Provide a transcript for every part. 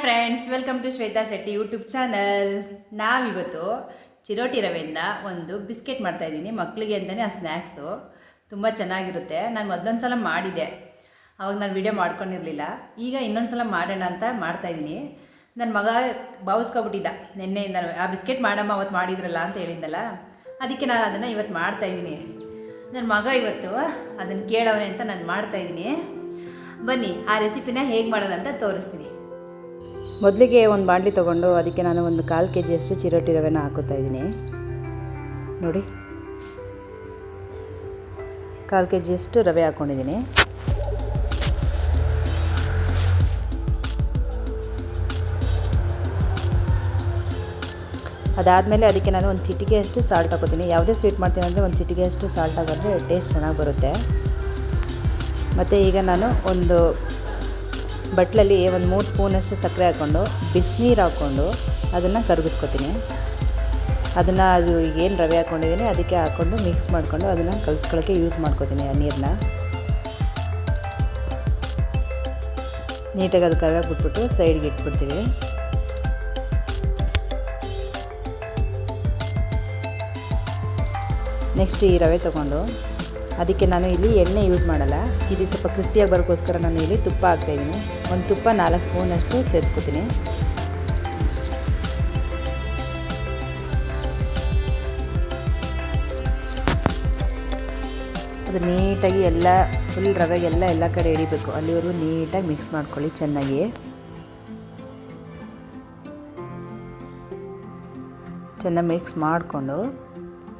Friends, welcome to Shweta Shetty YouTube channel. ನಾವಿವತ್ತು ಚಿರೋಟಿ ರವೆಯಿಂದ ಒಂದು biscuit ಮಾಡ್ತಾಯಿದ್ದೀನಿ ಮಕ್ಕಳಿಗೆ ಅಂತಲೇ. ಆ ಸ್ನ್ಯಾಕ್ಸು ತುಂಬ ಚೆನ್ನಾಗಿರುತ್ತೆ. ನಾನು ಮೊದಲೊಂದು ಸಲ ಮಾಡಿದ್ದೆ, ಅವಾಗ ನಾನು ವಿಡಿಯೋ ಮಾಡ್ಕೊಂಡಿರಲಿಲ್ಲ. ಈಗ ಇನ್ನೊಂದು ಸಲ ಮಾಡೋಣ ಅಂತ ಮಾಡ್ತಾಯಿದ್ದೀನಿ. ನನ್ನ ಮಗ ಭಾವಿಸ್ಕೊಬಿಟ್ಟಿದ್ದ ನಿನ್ನೆಯಿಂದ, ಆ ಬಿಸ್ಕೆಟ್ ಮಾಡಮ್ಮ ಅವತ್ತು ಮಾಡಿದ್ರಲ್ಲ ಅಂತ ಹೇಳಿದ್ದಲ್ಲ, ಅದಕ್ಕೆ ನಾನು ಅದನ್ನು ಇವತ್ತು ಮಾಡ್ತಾಯಿದ್ದೀನಿ. ನನ್ನ ಮಗ ಇವತ್ತು ಅದನ್ನು ಕೇಳವನೆ ಅಂತ ನಾನು ಮಾಡ್ತಾಯಿದ್ದೀನಿ. ಬನ್ನಿ ಆ ರೆಸಿಪಿನ ಹೇಗೆ ಮಾಡೋದಂತ ತೋರಿಸ್ತೀನಿ. ಮೊದಲಿಗೆ ಒಂದು ಬಾಣಲಿ ತೊಗೊಂಡು ಅದಕ್ಕೆ ನಾನು ಒಂದು 1/4 kg ಚಿರೋಟಿ ರವೆನ ಹಾಕೋತಾ ಇದ್ದೀನಿ. ನೋಡಿ, 1/4 kg ರವೆ ಹಾಕ್ಕೊಂಡಿದ್ದೀನಿ. ಅದಾದಮೇಲೆ ಅದಕ್ಕೆ ನಾನು ಒಂದು ಚಿಟಿಕೆಯಷ್ಟು ಸಾಲ್ಟ್ ಹಾಕೋತೀನಿ. ಯಾವುದೇ ಸ್ವೀಟ್ ಮಾಡ್ತೀನಿ ಅಂದರೆ ಒಂದು ಚಿಟಿಕೆಯಷ್ಟು ಸಾಲ್ಟ್ ಹಾಕಿದ್ರೆ ಟೇಸ್ಟ್ ಚೆನ್ನಾಗಿ ಬರುತ್ತೆ. ಮತ್ತು ಈಗ ನಾನು ಒಂದು ಬಟ್ಲಲ್ಲಿ ಒಂದು 3 ಸ್ಪೂನಷ್ಟು ಸಕ್ಕರೆ ಹಾಕ್ಕೊಂಡು ಬಿಸಿನೀರು ಹಾಕ್ಕೊಂಡು ಅದನ್ನು ಕರಗಿಸ್ಕೊತೀನಿ. ಅದನ್ನು ಅದು ಏನು ರವೆ ಹಾಕ್ಕೊಂಡಿದ್ದೀನಿ ಅದಕ್ಕೆ ಹಾಕ್ಕೊಂಡು ಮಿಕ್ಸ್ ಮಾಡಿಕೊಂಡು ಅದನ್ನು ಕಲಿಸ್ಕೊಳ್ಳೋಕ್ಕೆ ಯೂಸ್ ಮಾಡ್ಕೊತೀನಿ. ಆ ನೀರನ್ನ ನೀಟಾಗಿ ಅದು ಕರಗಾಕಿ ಬಿಟ್ಬಿಟ್ಟು ಸೈಡ್ಗೆ ಇಟ್ಬಿಡ್ತೀವಿ. ನೆಕ್ಸ್ಟ್ ಈ ರವೆ ತೊಗೊಂಡು ಅದಕ್ಕೆ ನಾನು ಇಲ್ಲಿ ಎಣ್ಣೆ ಯೂಸ್ ಮಾಡಲ್ಲ. ಇದು ಸ್ವಲ್ಪ ಕ್ರಿಸ್ಪಿಯಾಗಿ ಬರೋಕ್ಕೋಸ್ಕರ ನಾನು ಇಲ್ಲಿ ತುಪ್ಪ ಹಾಕ್ತಾಯಿದ್ದೀನಿ. ಒಂದು ತುಪ್ಪ 4 ಸ್ಪೂನಷ್ಟು ಸೇರಿಸ್ಕೊತೀನಿ. ಅದು ನೀಟಾಗಿ ಎಲ್ಲ ಫುಲ್ ರವೆಗೆಲ್ಲ ಎಲ್ಲ ಕಡೆ ಎಡಿಬೇಕು. ಅಲ್ಲಿವರೆಗೂ ನೀಟಾಗಿ ಮಿಕ್ಸ್ ಮಾಡ್ಕೊಳ್ಳಿ ಚೆನ್ನಾಗಿ. ಚೆನ್ನಾಗಿ ಮಿಕ್ಸ್ ಮಾಡಿಕೊಂಡು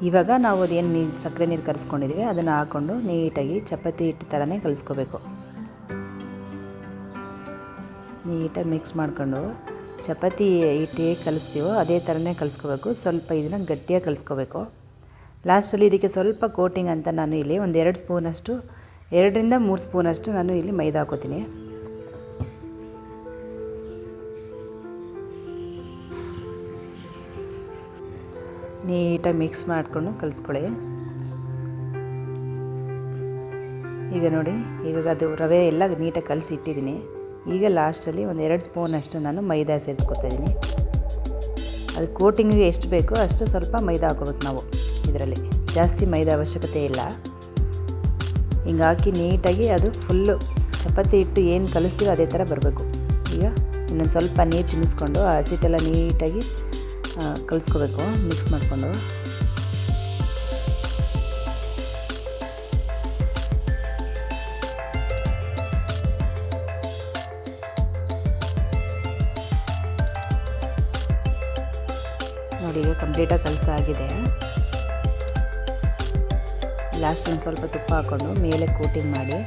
ಇವಾಗ ನಾವು ಅದೇನು ಸಕ್ಕರೆ ನೀರು ಕರೆಸ್ಕೊಂಡಿದ್ದೀವಿ ಅದನ್ನು ಹಾಕ್ಕೊಂಡು ನೀಟಾಗಿ ಚಪಾತಿ ಹಿಟ್ಟು ಥರನೇ ಕಲಿಸ್ಕೋಬೇಕು. ನೀಟಾಗಿ ಮಿಕ್ಸ್ ಮಾಡ್ಕೊಂಡು ಚಪಾತಿ ಹಿಟ್ಟು ಹೇಗೆ ಕಲಿಸ್ತೀವೋ ಅದೇ ಥರನೇ ಕಲಿಸ್ಕೋಬೇಕು. ಸ್ವಲ್ಪ ಇದನ್ನು ಗಟ್ಟಿಯಾಗಿ ಕಲಿಸ್ಕೋಬೇಕು. ಲಾಸ್ಟಲ್ಲಿ ಇದಕ್ಕೆ ಸ್ವಲ್ಪ ಕೋಟಿಂಗ್ ಅಂತ ನಾನು ಇಲ್ಲಿ ಒಂದು 2 ಸ್ಪೂನಷ್ಟು 2ರಿಂದ 3 ಸ್ಪೂನಷ್ಟು ನಾನು ಇಲ್ಲಿ ಮೈದಾ ಹಾಕೋತೀನಿ. ನೀಟಾಗಿ ಮಿಕ್ಸ್ ಮಾಡಿಕೊಂಡು ಕಲಿಸ್ಕೊಳ್ಳಿ. ಈಗ ನೋಡಿ, ಈಗ ಅದು ರವೆ ಎಲ್ಲ ನೀಟಾಗಿ ಕಲಸಿ ಇಟ್ಟಿದ್ದೀನಿ. ಈಗ ಲಾಸ್ಟಲ್ಲಿ ಒಂದು 2 ಸ್ಪೂನಷ್ಟು ನಾನು ಮೈದಾ ಸೇರಿಸ್ಕೊತಾ ಇದ್ದೀನಿ. ಅದು ಕೋಟಿಂಗಿಗೆ ಎಷ್ಟು ಬೇಕೋ ಅಷ್ಟು ಸ್ವಲ್ಪ ಮೈದಾ ಹಾಕೋಬೇಕು ನಾವು. ಇದರಲ್ಲಿ ಜಾಸ್ತಿ ಮೈದಾ ಅವಶ್ಯಕತೆ ಇಲ್ಲ. ಹಿಂಗೆ ಹಾಕಿ ನೀಟಾಗಿ ಅದು ಫುಲ್ಲು ಚಪಾತಿ ಹಿಟ್ಟು ಏನು ಕಲಿಸ್ತೀವೋ ಅದೇ ಥರ ಬರಬೇಕು. ಈಗ ಇನ್ನೊಂದು ಸ್ವಲ್ಪ ನೀರು ಚಿಮ್ಮಿಸ್ಕೊಂಡು ಆ ಹಸಿಟ್ಟೆಲ್ಲ ನೀಟಾಗಿ ಕಲಿಸ್ಕೋಬೇಕು ಮಿಕ್ಸ್ ಮಾಡಿಕೊಂಡು. ನೋಡಿ, ಈಗ ಕಂಪ್ಲೀಟಾಗಿ ಕಲಸಾಗಿದೆ. ಲಾಸ್ಟ್ ಒಂದು ಸ್ವಲ್ಪ ತುಪ್ಪ ಹಾಕ್ಕೊಂಡು ಮೇಲೆ ಕೋಟಿಂಗ್ ಮಾಡಿ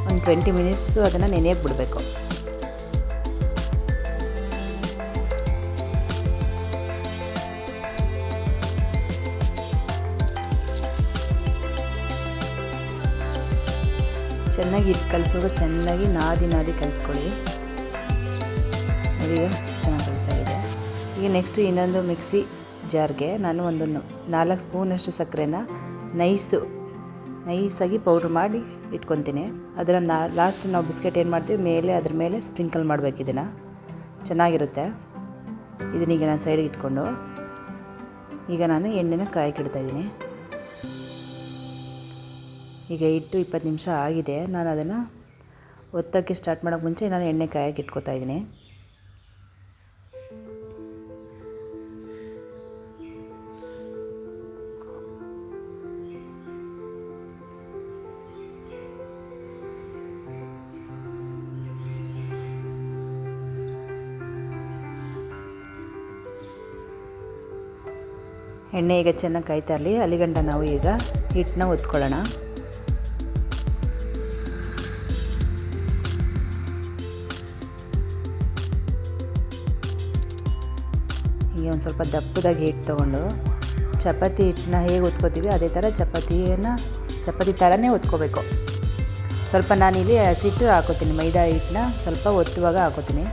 ಒಂದು 20 ಮಿನಿಟ್ಸು ಅದನ್ನು ನೆನೆಯಕ್ಕೆ ಬಿಡಬೇಕು. ಚೆನ್ನಾಗಿ ಹಿಟ್ಟು ಕಲಿಸುವಾಗ ಚೆನ್ನಾಗಿ ನಾದಿ ಕಲಿಸ್ಕೊಳ್ಳಿ. ನೋಡಿ, ಚೆನ್ನಾಗಿ ಕಲಿಸಾಗಿದೆ. ಈಗ ನೆಕ್ಸ್ಟು ಇನ್ನೊಂದು ಮಿಕ್ಸಿ ಜಾರ್ಗೆ ನಾನು ಒಂದು 4 ಸ್ಪೂನಷ್ಟು ಸಕ್ಕರೆನ ನೈಸಾಗಿ ಪೌಡ್ರ್ ಮಾಡಿ ಇಟ್ಕೊತೀನಿ. ಅದನ್ನು ಲಾಸ್ಟ್ ನಾವು ಬಿಸ್ಕೆಟ್ ಏನು ಮಾಡ್ತೀವಿ ಮೇಲೆ ಅದ್ರ ಮೇಲೆ ಸ್ಪ್ರಿಂಕಲ್ ಮಾಡಬೇಕು. ಇದನ್ನು ಚೆನ್ನಾಗಿರುತ್ತೆ. ಇದನ್ನೀಗ ನಾನು ಸೈಡಿಗೆ ಇಟ್ಕೊಂಡು ಈಗ ನಾನು ಎಣ್ಣೆನ ಕಾಯಕ್ಕಿಡ್ತಾಯಿದ್ದೀನಿ. ಈಗ ಇಟ್ಟು 20 ನಿಮಿಷ ಆಗಿದೆ. ನಾನು ಅದನ್ನು ಒತ್ತಕ್ಕೆ ಸ್ಟಾರ್ಟ್ ಮಾಡೋಕ್ಕೆ ಮುಂಚೆ ನಾನು ಎಣ್ಣೆ ಕಾಯಕ್ಕೆ ಇಟ್ಕೊತಾ ಇದ್ದೀನಿ. ಎಣ್ಣೆ ಈಗ ಚೆನ್ನಾಗಿ ಕಾಯ್ತಾ ಇರಲಿ. ಅಲ್ಲಿಗಂಟ ನಾವು ಈಗ ಹಿಟ್ಟನ್ನ ಒತ್ಕೊಳ್ಳೋಣ. ಈಗ ಒಂದು ಸ್ವಲ್ಪ ದಪ್ಪದಾಗಿ ಹಿಟ್ಟು ತೊಗೊಂಡು ಚಪಾತಿ ಹಿಟ್ಟನ್ನ ಹೇಗೆ ಒತ್ಕೋತೀವಿ ಅದೇ ಥರ ಚಪಾತಿ ಥರನೇ ಒತ್ಕೋಬೇಕು. ಸ್ವಲ್ಪ ನಾನಿಲ್ಲಿ ಹಸಿಟ್ಟು ಹಾಕೋತೀನಿ. ಮೈದಾ ಹಿಟ್ಟನ್ನ ಸ್ವಲ್ಪ ಒತ್ತುವಾಗ ಹಾಕೋತೀನಿ.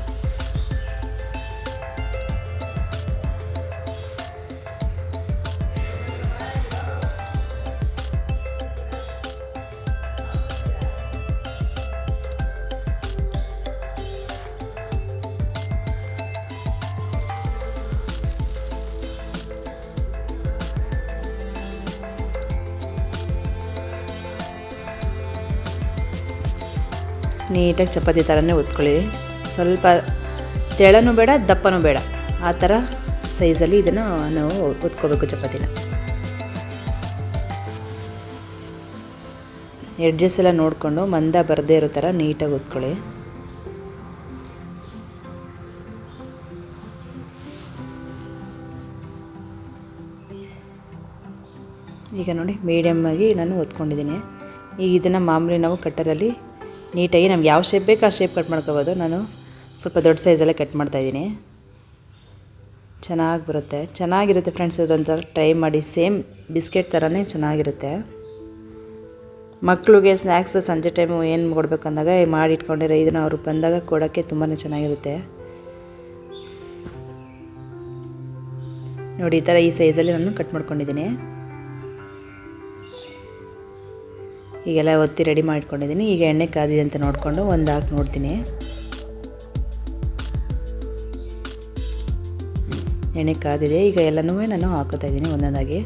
ನೀಟಾಗಿ ಚಪಾತಿ ಥರನೇ ಒತ್ಕೊಳ್ಳಿ. ಸ್ವಲ್ಪ ತೆಳನೂ ಬೇಡ ದಪ್ಪನೂ ಬೇಡ, ಆ ಥರ ಸೈಜಲ್ಲಿ ಇದನ್ನು ನಾವು ಒತ್ಕೋಬೇಕು ಚಪಾತಿನ. ಎಡ್ಜಸ್ ಎಲ್ಲ ನೋಡಿಕೊಂಡು ಮಂದ ಬರದೇ ಇರೋ ಥರ ನೀಟಾಗಿ ಒತ್ಕೊಳ್ಳಿ. ಈಗ ನೋಡಿ ಮೀಡಿಯಮ್ಮಾಗಿ ನಾನು ಒತ್ಕೊಂಡಿದ್ದೀನಿ. ಈಗ ಇದನ್ನು ಮಾಮೂಲಿ ನಾವು ಕಟ್ಟರಲ್ಲಿ ನೀಟಾಗಿ ನಮ್ಗೆ ಯಾವ ಶೇಪ್ ಬೇಕು ಆ ಶೇಪ್ ಕಟ್ ಮಾಡ್ಕೋಬೋದು. ನಾನು ಸ್ವಲ್ಪ ದೊಡ್ಡ ಸೈಜಲ್ಲೇ ಕಟ್ ಮಾಡ್ತಾಯಿದ್ದೀನಿ. ಚೆನ್ನಾಗಿ ಬರುತ್ತೆ, ಚೆನ್ನಾಗಿರುತ್ತೆ ಫ್ರೆಂಡ್ಸ್. ಇದೊಂಥರ ಟ್ರೈ ಮಾಡಿ, ಸೇಮ್ ಬಿಸ್ಕೆಟ್ ಥರನೇ ಚೆನ್ನಾಗಿರುತ್ತೆ. ಮಕ್ಕಳಿಗೆ ಸ್ನ್ಯಾಕ್ಸ್ ಸಂಜೆ ಟೈಮು ಏನು ಕೊಡಬೇಕಂದಾಗ ಮಾಡಿ ಇಟ್ಕೊಂಡಿರೋ ಇದನ್ನು ಅವರು ಬಂದಾಗ ಕೊಡೋಕ್ಕೆ ತುಂಬಾ ಚೆನ್ನಾಗಿರುತ್ತೆ. ನೋಡಿ ಈ ಥರ ಈ ಸೈಜಲ್ಲಿ ನಾನು ಕಟ್ ಮಾಡ್ಕೊಂಡಿದ್ದೀನಿ. ಈಗೆಲ್ಲ ಒತ್ತಿ ರೆಡಿ ಮಾಡಿಟ್ಕೊಂಡಿದ್ದೀನಿ. ಈಗ ಎಣ್ಣೆ ಕಾದಿದೆ ಅಂತ ನೋಡಿಕೊಂಡು ಒಂದು ಹಾಕಿ ನೋಡ್ತೀನಿ. ಎಣ್ಣೆ ಕಾದಿದೆ. ಈಗ ಎಲ್ಲನೂ ನಾನು ಹಾಕೋತಾ ಇದ್ದೀನಿ ಒಂದೊಂದಾಗಿ.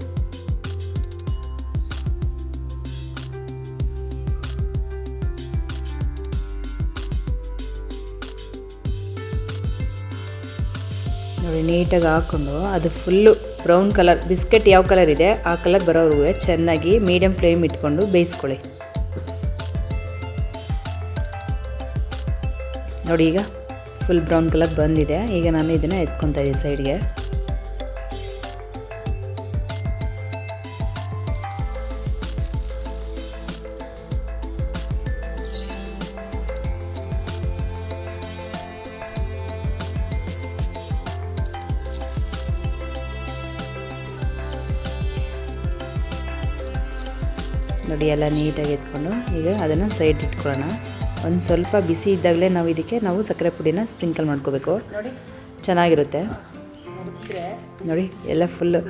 ನೋಡಿ ನೀಟಾಗಿ ಹಾಕ್ಕೊಂಡು ಅದು ಫುಲ್ಲು ಬ್ರೌನ್ ಕಲರ್, ಬಿಸ್ಕೆಟ್ ಯಾವ ಕಲರ್ ಇದೆ ಆ ಕಲರ್ ಬರೋವರೆಗೂ ಚೆನ್ನಾಗಿ ಮೀಡಿಯಮ್ ಫ್ಲೇಮ್ ಇಟ್ಕೊಂಡು ಬೇಯಿಸ್ಕೊಳ್ಳಿ. ನೋಡಿ ಈಗ ಫುಲ್ ಬ್ರೌನ್ ಕಲರ್ ಬಂದಿದೆ. ಈಗ ನಾನು ಇದನ್ನು ಎತ್ಕೊತಾ ಇದ್ದೀನಿ ಸೈಡ್ಗೆ. ನೋಡಿ ಎಲ್ಲ ನೀಟಾಗಿ ಎತ್ಕೊಂಡು ಈಗ ಅದನ್ನು ಸೈಡ್ ಇಟ್ಕೊಳ್ಳೋಣ. ಒಂದು ಸ್ವಲ್ಪ ಬಿಸಿ ಇದ್ದಾಗಲೇ ನಾವು ಸಕ್ಕರೆ ಪುಡಿನ ಸ್ಪ್ರಿಂಕಲ್ ಮಾಡ್ಕೋಬೇಕು. ನೋಡಿ ಚೆನ್ನಾಗಿರುತ್ತೆ. ನೋಡಿ ಎಲ್ಲ ಫುಲ್ಲು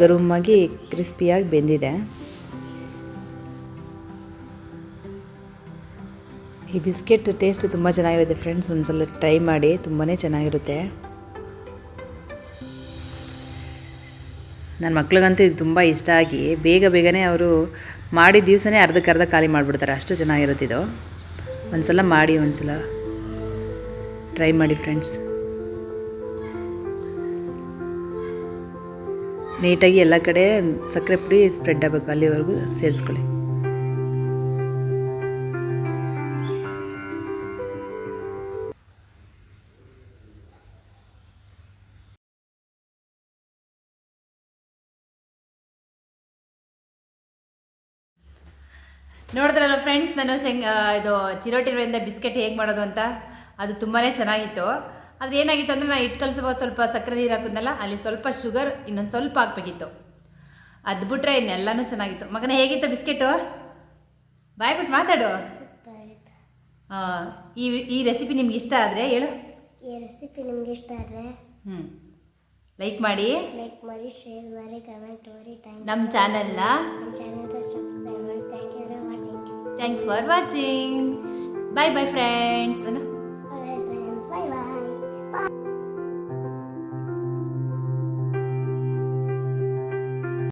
ಗರುಮಾಗಿ ಕ್ರಿಸ್ಪಿಯಾಗಿ ಬೆಂದಿದೆ. ಈ ಬಿಸ್ಕೆಟ್ ಟೇಸ್ಟ್ ತುಂಬ ಚೆನ್ನಾಗಿರುತ್ತೆ ಫ್ರೆಂಡ್ಸ್, ಒಂದ್ಸಲ ಟ್ರೈ ಮಾಡಿ, ತುಂಬಾ ಚೆನ್ನಾಗಿರುತ್ತೆ. ನನ್ನ ಮಕ್ಳಿಗಂತೂ ಇದು ತುಂಬ ಇಷ್ಟ ಆಗಿ ಬೇಗನೆ ಅವರು ಮಾಡಿದ ದಿವಸನೇ ಅರ್ಧಕ್ಕರ್ಧ ಖಾಲಿ ಮಾಡಿಬಿಡ್ತಾರೆ, ಅಷ್ಟು ಚೆನ್ನಾಗಿರುತ್ತಿದ್ದು. ಒಂದ್ಸಲ ಮಾಡಿ, ಒಂದ್ಸಲ ಟ್ರೈ ಮಾಡಿ ಫ್ರೆಂಡ್ಸ್. ನೀಟಾಗಿ ಎಲ್ಲ ಕಡೆ ಸಕ್ಕರೆ ಪುಡಿ ಸ್ಪ್ರೆಡ್ ಆಗಬೇಕು, ಅಲ್ಲಿವರೆಗೂ ಸೇರಿಸ್ಕೊಳ್ಳಿ. ನೋಡಿದ್ರಲ್ಲ ಫ್ರೆಂಡ್ಸ್, ನಾನು ಇದು ಚಿರೋಟಿ ರವೆಯಿಂದ ಬಿಸ್ಕೆಟ್ ಹೇಗೆ ಮಾಡೋದು ಅಂತ. ಅದು ತುಂಬಾ ಚೆನ್ನಾಗಿತ್ತು. ಅದು ಏನಾಗಿತ್ತು ಅಂದರೆ, ನಾನು ಇಟ್ಟು ಕಲಿಸುವಾಗ ಸ್ವಲ್ಪ ಸಕ್ಕರೆ ನೀರು ಹಾಕಿದ್ನಲ್ಲ, ಅಲ್ಲಿ ಸ್ವಲ್ಪ ಶುಗರ್ ಇನ್ನೊಂದು ಸ್ವಲ್ಪ ಹಾಕಬೇಕಿತ್ತು. ಅದು ಬಿಟ್ರೆ ಇನ್ನೆಲ್ಲನೂ ಚೆನ್ನಾಗಿತ್ತು. ಮಗನೇ ಹೇಗಿತ್ತು ಬಿಸ್ಕೆಟು? ಬಾಯ್ ಬಿಟ್ಟು ಮಾತಾಡು. ಈ ರೆಸಿಪಿ ನಿಮ್ಗೆ ಇಷ್ಟ ಆದರೆ ಹೇಳು. ಈ ರೆಸಿಪಿ ನಿಮ್ಗೆ ಇಷ್ಟ ಆದರೆ ಲೈಕ್ ಮಾಡಿ, ಶೇರ್ ಮಾಡಿ, ಕಮೆಂಟ್ ಮಾಡಿ. ನಮ್ಮ ಚಾನಲ್ನ ಸಬ್ಸ್ಕ್ರೈಬ್ ಮಾಡಿ. Thanks for watching. Bye bye friends.